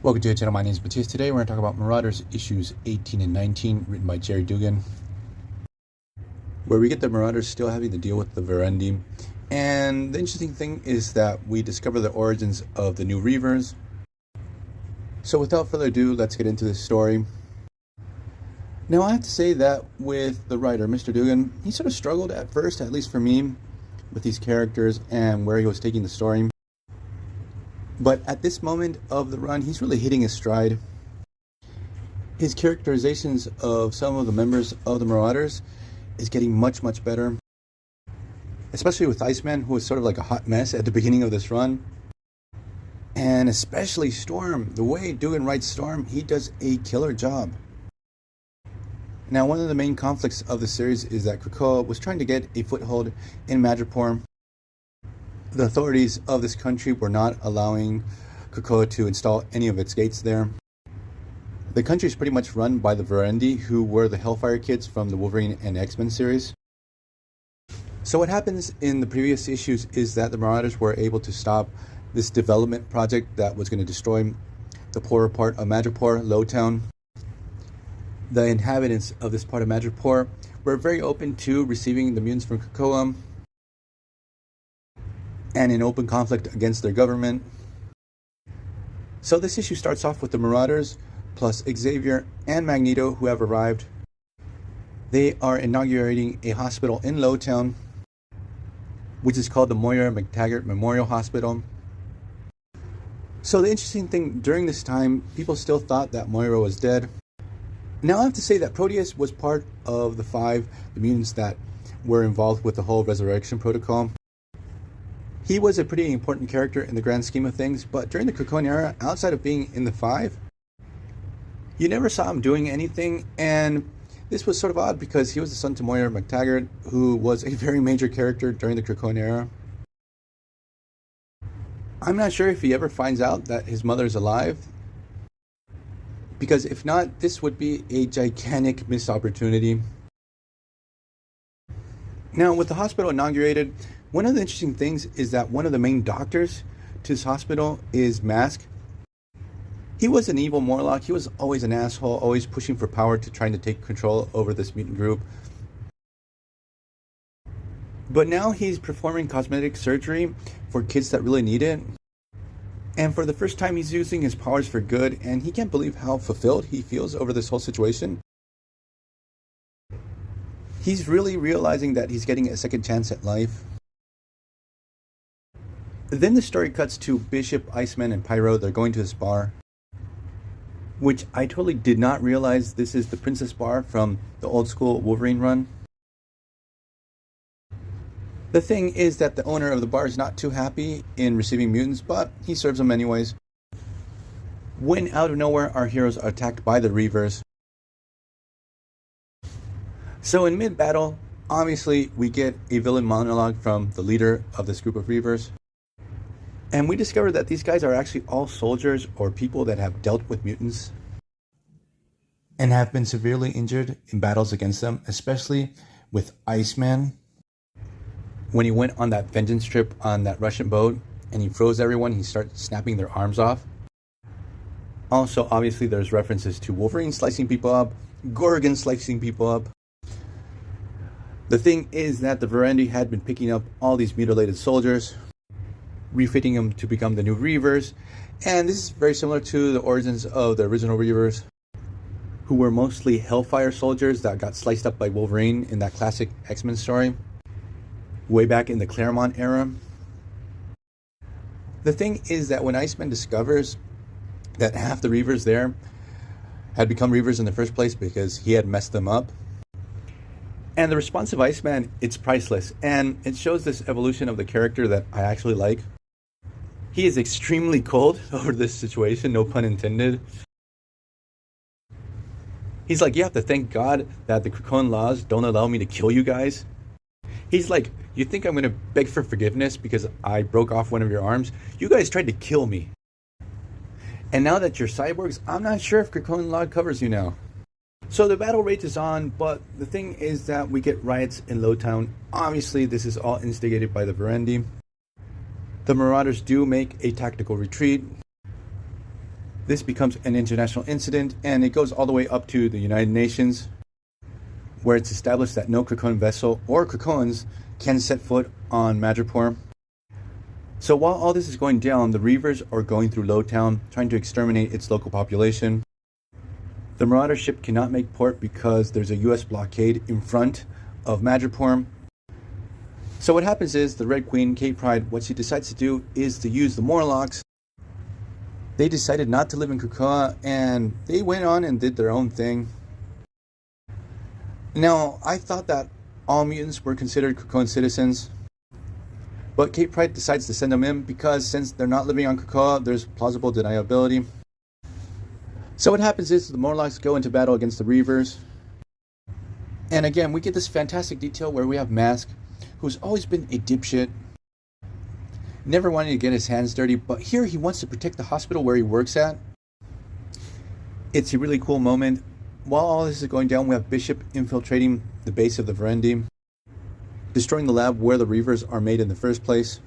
Welcome to the channel. My name is Matthias. Today we're going to talk about Marauders issues 18 and 19, written by Jerry Dugan, where we get the Marauders still having to deal with the Verendi. And the interesting thing is that we discover the origins of the new Reavers. So without further ado, let's get into this story. Now I have to say that with the writer, Mr. Dugan, he sort of struggled at first, at least for me, with these characters and where he was taking the story. But at this moment of the run, he's really hitting his stride. His characterizations of some of the members of the Marauders is getting much better. Especially with Iceman, who was sort of like a hot mess at the beginning of this run. And especially Storm. The way Dugan writes Storm, he does a killer job. Now, one of the main conflicts of the series is that Krakoa was trying to get a foothold in Madripoor. The authorities of this country were not allowing Krakoa to install any of its gates there. The country is pretty much run by the Verendi, who were the Hellfire kids from the Wolverine and X-Men series. So what happens in the previous issues is that the Marauders were able to stop this development project that was going to destroy the poorer part of Madripoor, Lowtown. The inhabitants of this part of Madripoor were very open to receiving the mutants from Krakoa and in open conflict against their government. So this issue starts off with the Marauders plus Xavier and Magneto, who have arrived. They are inaugurating a hospital in Lowtown, which is called the Moira McTaggart Memorial Hospital. So the interesting thing, during this time, people still thought that Moira was dead. Now I have to say that Proteus was part of the mutants that were involved with the whole resurrection protocol. He was a pretty important character in the grand scheme of things, but during the Krakoan era, outside of being in the Five, you never saw him doing anything, and this was sort of odd because he was the son to Moira McTaggart, who was a very major character during the Krakoan era. I'm not sure if he ever finds out that his mother is alive, because if not, this would be a gigantic missed opportunity. Now, with the hospital inaugurated, one of the interesting things is that one of the main doctors to this hospital is Mask. He was an evil Morlock. He was always an asshole, always pushing for power to trying to take control over this mutant group. But now he's performing cosmetic surgery for kids that really need it. And for the first time, he's using his powers for good, and he can't believe how fulfilled he feels over this whole situation. He's really realizing that he's getting a second chance at life. Then the story cuts to Bishop, Iceman, and Pyro. They're going to this bar, which I totally did not realize this is the Princess Bar from the old school Wolverine run. The thing is that the owner of the bar is not too happy in receiving mutants, but he serves them anyways. When out of nowhere, our heroes are attacked by the Reavers. So in mid-battle, obviously we get a villain monologue from the leader of this group of Reavers. And we discover that these guys are actually all soldiers or people that have dealt with mutants and have been severely injured in battles against them, especially with Iceman. When he went on that vengeance trip on that Russian boat and he froze everyone, he started snapping their arms off. Also, obviously, there's references to Wolverine slicing people up, Gorgon slicing people up. The thing is that the Verendi had been picking up all these mutilated soldiers, refitting them to become the new Reavers, and this is very similar to the origins of the original Reavers, who were mostly Hellfire soldiers that got sliced up by Wolverine in that classic X-Men story, way back in the Claremont era. The thing is that when Iceman discovers that half the Reavers there had become Reavers in the first place because he had messed them up, and the response of Iceman, it's priceless, and it shows this evolution of the character that I actually like. He is extremely cold over this situation, no pun intended. He's like, you have to thank God that the Krakoan laws don't allow me to kill you guys. He's like, you think I'm going to beg for forgiveness because I broke off one of your arms? You guys tried to kill me. And now that you're cyborgs, I'm not sure if Krakoan law covers you now. So the battle rages on, but the thing is that we get riots in Lowtown. Obviously, this is all instigated by the Verendi. The Marauders do make a tactical retreat. This becomes an international incident, and it goes all the way up to the United Nations, where it's established that no Krakoan vessel or Krakoans can set foot on Madripoor. So while all this is going down, the Reavers are going through Lowtown, trying to exterminate its local population. The Marauder ship cannot make port because there's a US blockade in front of Madripoor. So what happens is the Red Queen, Kate Pride, what she decides to do is to use the Morlocks. They decided not to live in Krakoa, and they went on and did their own thing. Now, I thought that all mutants were considered Krakoan citizens, but Kate Pride decides to send them in because since they're not living on Krakoa, there's plausible deniability. So what happens is the Morlocks go into battle against the Reavers. And again, we get this fantastic detail where we have Mask, who's always been a dipshit, never wanting to get his hands dirty, but here he wants to protect the hospital where he works at. It's a really cool moment. While all this is going down, we have Bishop infiltrating the base of the Verendi, destroying the lab where the Reavers are made in the first place.